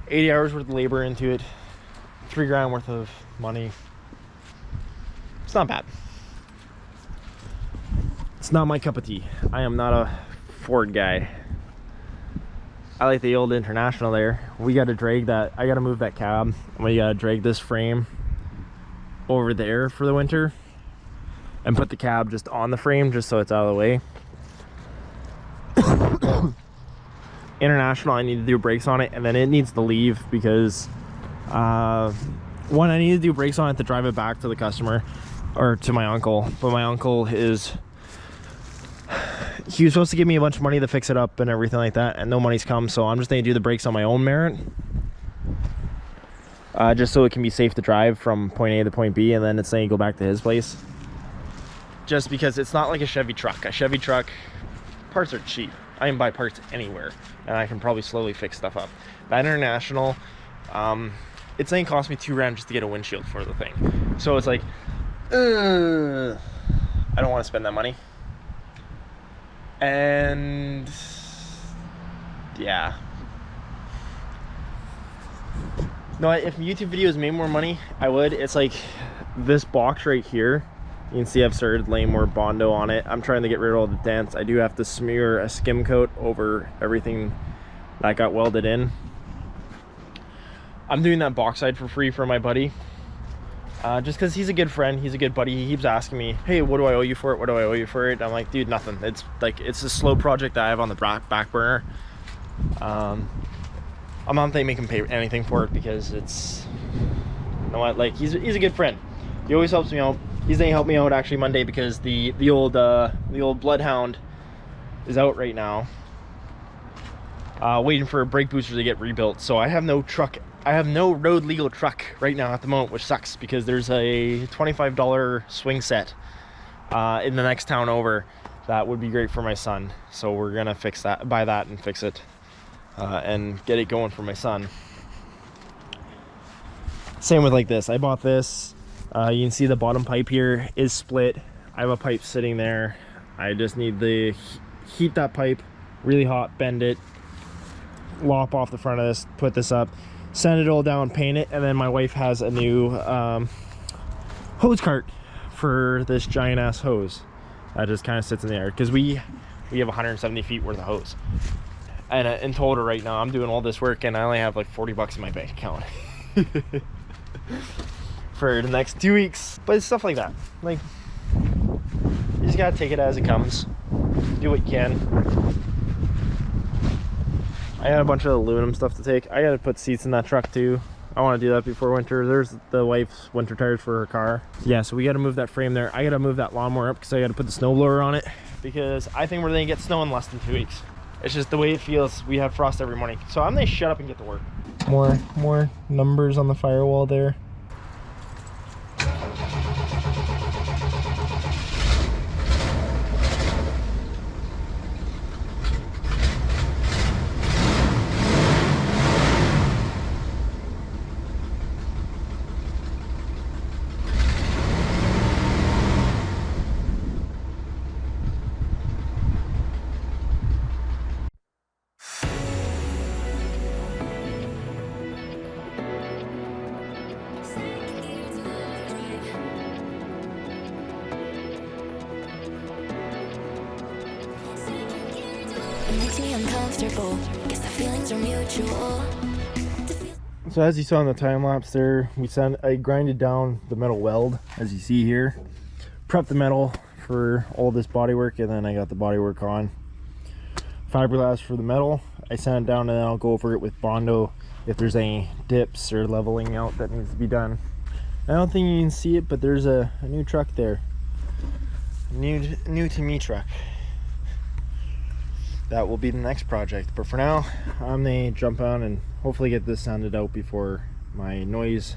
80 hours worth of labor into it. $3 worth of money. It's not bad. It's not my cup of tea. I am not a Ford guy. I like the old International there. We got to drag that. I got to move that cab. We got to drag this frame over there for the winter and put the cab just on the frame just so it's out of the way. International, I need to do brakes on it, and then it needs to leave because one, I need to do brakes on it to drive it back to the customer or to my uncle, but my uncle he was supposed to give me a bunch of money to fix it up and everything like that, and no money's come, so I'm just gonna do the brakes on my own merit, just so it can be safe to drive from point A to point B, and then it's saying go back to his place. Just because it's not like a Chevy truck. A Chevy truck, parts are cheap. I can buy parts anywhere, and I can probably slowly fix stuff up. That International, it's saying cost me $2 just to get a windshield for the thing. So it's like, I don't want to spend that money. And yeah. No, if YouTube videos made more money, I would. It's like this box right here. You can see I've started laying more Bondo on it. I'm trying to get rid of all the dents. I do have to smear a skim coat over everything that got welded in. I'm doing that box side for free for my buddy. Just because he's a good friend, he's a good buddy. He keeps asking me, hey, what do I owe you for it? What do I owe you for it? I'm like, dude, nothing. It's like, it's a slow project that I have on the back burner. I'm not thinking make him pay anything for it because it's, you know what, like, he's a good friend. He always helps me out. He's gonna help me out actually Monday because the old Bloodhound is out right now, waiting for a brake booster to get rebuilt. So I have no truck. I have no road legal truck right now at the moment, which sucks because there's a $25 swing set in the next town over that would be great for my son. So we're gonna buy that and fix it and get it going for my son. Same with like this. I bought this. You can see the bottom pipe here is split. I have a pipe sitting there. I just need to heat that pipe really hot, bend it, lop off the front of this, put this up, sand it all down, paint it, and then my wife has a new hose cart for this giant ass hose that just kind of sits in the air because we have 170 feet worth of hose. And told her right now I'm doing all this work and I only have like 40 bucks in my bank account for the next 2 weeks. But it's stuff like that, like, you just gotta take it as it comes, do what you can. I got a bunch of aluminum stuff to take. I gotta put seats in that truck too. I want to do that before winter. There's the wife's winter tires for her car. Yeah, so we got to move that frame there. I got to move that lawnmower up because I got to put the snowblower on it because I think we're gonna get snow in less than 2 weeks. It's just the way it feels. We have frost every morning. So I'm gonna shut up and get to work. More numbers on the firewall there. It makes me uncomfortable. Guess the feelings are mutual. So as you saw in the time lapse there, I grinded down the metal weld, as you see here. Prepped the metal for all this bodywork, and then I got the bodywork on. Fiberglass for the metal. I sand it down, and then I'll go over it with Bondo if there's any dips or leveling out that needs to be done. I don't think you can see it, but there's a new truck there. New to me truck. That will be the next project, but for now I'm gonna jump on and hopefully get this sounded out before my noise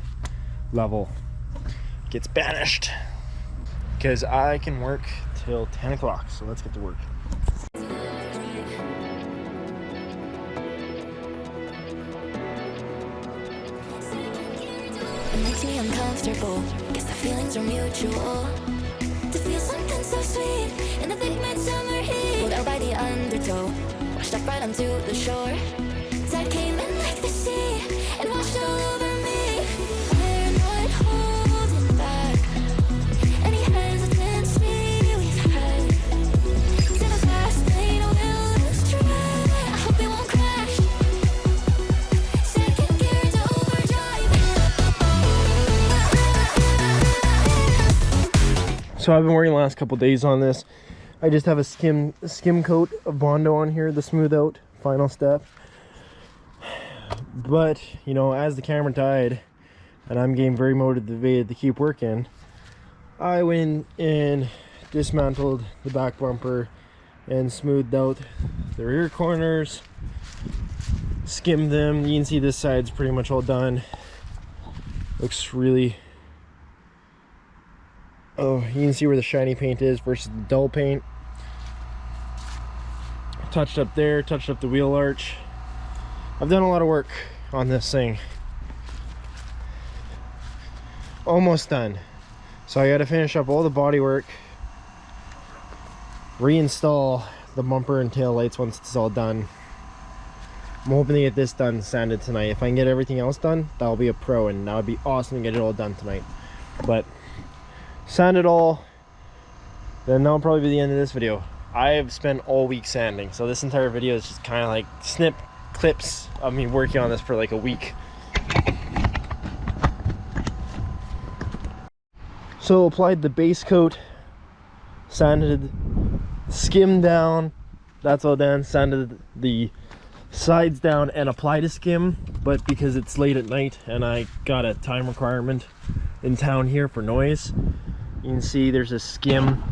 level gets banished, because I can work till 10 o'clock. So let's get to work. It makes me uncomfortable. Guess the feelings are mutual. To feel something so sweet in the big midsummer heat. Pulled out by the undertow, washed up right onto the shore. Tide came in like the sea and washed all over me. Paranoid, holding back any hesitancy we've had. It's in a fast lane, a wilderness track. I hope it won't crash. Second gear to overdrive. So I've been working the last couple days on this. I just have a skim coat of Bondo on here, the smooth out final step. But you know, as the camera died and I'm getting very motivated to keep working, I went and dismantled the back bumper and smoothed out the rear corners, skimmed them. You can see this side's pretty much all done. Looks really, oh, you can see where the shiny paint is versus the dull paint. Touched up there, touched up the wheel arch. I've done a lot of work on this thing. Almost done. So I got to finish up all the body work, reinstall the bumper and tail lights once it's all done. I'm hoping to get this done, sanded tonight. If I can get everything else done, that'll be a pro, and that would be awesome to get it all done tonight. But sand it all, then that'll probably be the end of this video. I've spent all week sanding, so this entire video is just kind of like snip clips of me working on this for like a week. So applied the base coat, sanded, skimmed down, that's all done. Sanded the sides down and applied a skim, but because it's late at night and I got a time requirement in town here for noise, you can see there's a skim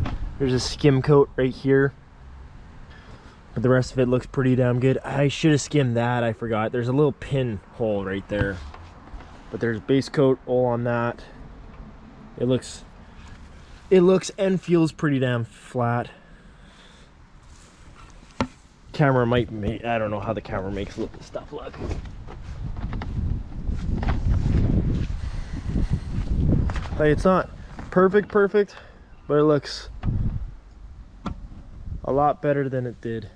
coat right here, but the rest of it looks pretty damn good. I should have skimmed that, I forgot. There's a little pin hole right there, but there's base coat all on that. It looks and feels pretty damn flat. Camera might make, I don't know how the camera makes this stuff look. Like, it's not perfect, but it looks a lot better than it did.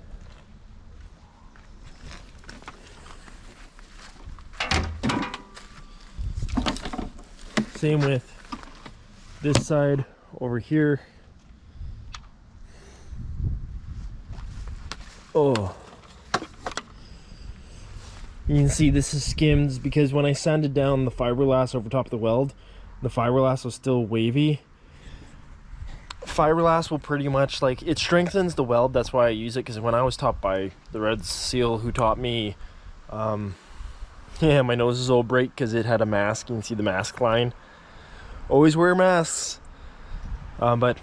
Same with this side over here. Oh, you can see this is skimmed because when I sanded down the fiberglass over top of the weld, the fiberglass was still wavy. Fiberglass will pretty much, like, it strengthens the weld. That's why I use it, because when I was taught by the Red Seal who taught me, yeah, my nose is all break because it had a mask. You can see the mask line. Always wear masks. But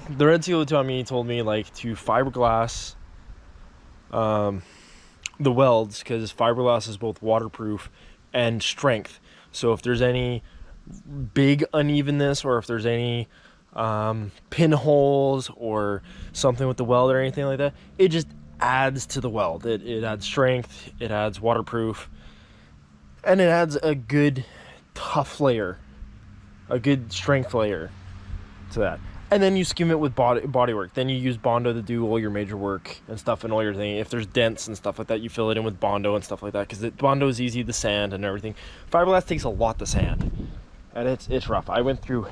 the Red Seal who taught me told me, like, to fiberglass the welds, because fiberglass is both waterproof and strength. So if there's any big unevenness, or if there's any pinholes or something with the weld or anything like that, it just adds to the weld. It adds strength, it adds waterproof, and it adds a good tough layer, a good strength layer to that. And then you skim it with body work. Then you use Bondo to do all your major work and stuff, and all your thing. If there's dents and stuff like that, you fill it in with Bondo and stuff like that, because Bondo is easy to sand and everything. Fiberglass takes a lot to sand, and it's rough. I went through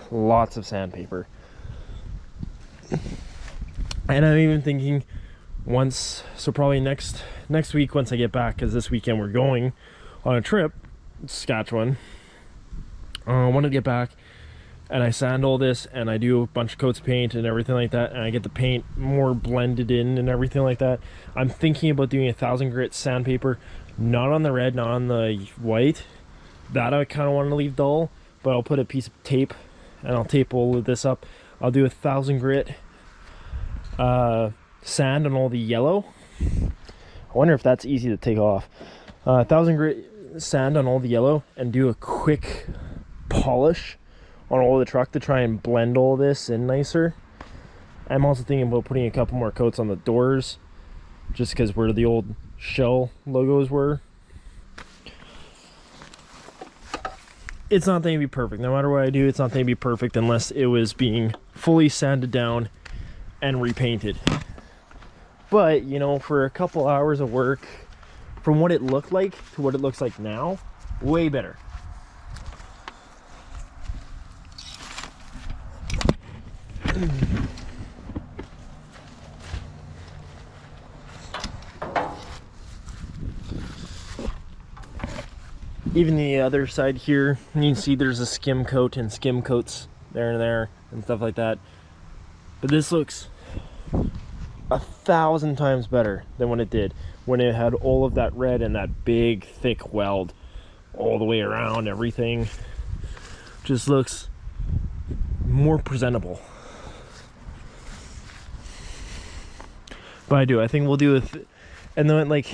lots of sandpaper, and I'm even thinking so probably next week once I get back, because this weekend we're going on a trip, Saskatchewan. I want to get back and I sand all this, and I do a bunch of coats of paint and everything like that, and I get the paint more blended in and everything like that. I'm thinking about doing 1,000 grit sandpaper, not on the red, not on the white. That I kind of want to leave dull, but I'll put a piece of tape and I'll tape all of this up. I'll do 1,000 grit sand on all the yellow. I wonder if that's easy to take off. 1,000 grit sand on all the yellow, and do a quick polish on all the truck to try and blend all this in nicer. I'm also thinking about putting a couple more coats on the doors, just because where the old shell logos were. It's not going to be perfect. No matter what I do, it's not going to be perfect unless it was being fully sanded down and repainted. But, you know, for a couple hours of work, from what it looked like to what it looks like now, way better. Even the other side here, you can see there's a skim coat and skim coats there and there and stuff like that. But this looks 1,000 times better than when it did, when it had all of that red and that big thick weld all the way around everything. Just looks more presentable. But I think we'll do it, and then like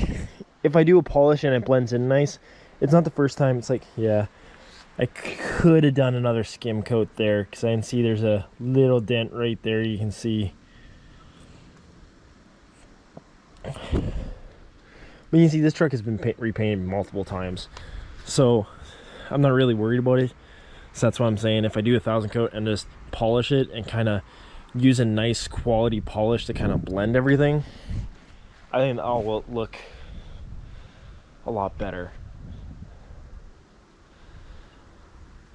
if I do a polish and it blends in nice, it's not the first time. It's like, yeah, I could have done another skim coat there, because I can see there's a little dent right there, you can see. But you can see this truck has been repainted multiple times, so I'm not really worried about it. So that's what I'm saying. If I do 1,000 coat and just polish it and kind of use a nice quality polish to kind of blend everything, I think that will look a lot better.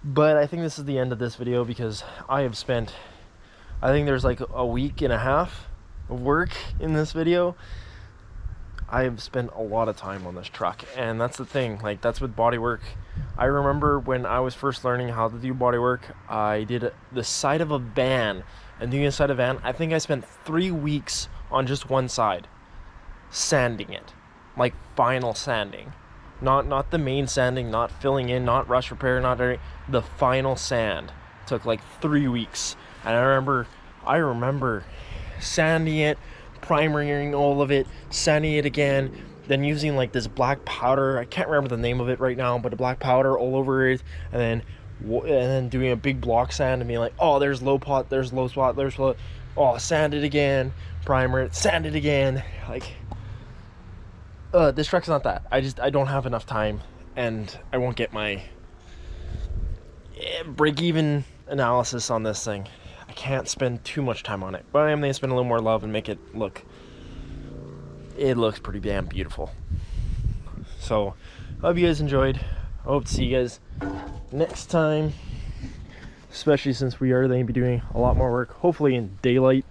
But I think this is the end of this video, because I have spent, I think there's like a week and a half of work in this video. I have spent a lot of time on this truck, and that's the thing, like that's with body work. I remember when I was first learning how to do body work, I did the side of a van, and doing the side of a van, I think I spent 3 weeks on just one side, sanding it, like final sanding. Not the main sanding, not filling in, not rush repair, not the final sand. Took like 3 weeks, and I remember sanding it, primering all of it, sanding it again, then using like this black powder. I can't remember the name of it right now, but a black powder all over it, and then doing a big block sand and being like, oh, there's low pot, there's low spot, there's low. Oh, sand it again, primer it, sand it again. Like, this truck's not that. I don't have enough time, and I won't get my break-even analysis on this thing. I can't spend too much time on it, but I am going to spend a little more love and make it look, it looks pretty damn beautiful. So I hope you guys enjoyed. I hope to see you guys next time, especially since we are going to be doing a lot more work, hopefully in daylight.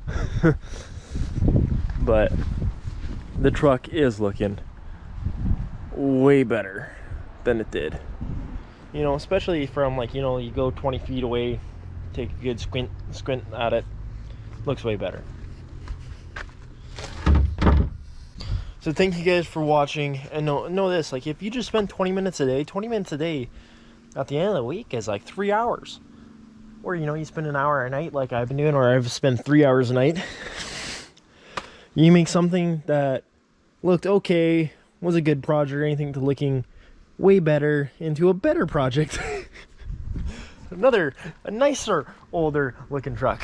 But the truck is looking way better than it did, you know, especially from, like, you know, you go 20 feet away, take a good squint at it, looks way better. So thank you guys for watching, and know this, like, if you just spend 20 minutes a day at the end of the week is like 3 hours. Or, you know, you spend an hour a night like I've been doing, or I've spent 3 hours a night. You make something that looked okay, was a good project or anything to looking way better into a better project. A nicer, older looking truck.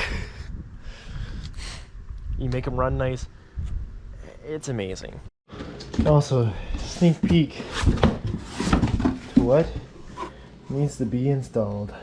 You make them run nice. It's amazing. Also, sneak peek to what needs to be installed.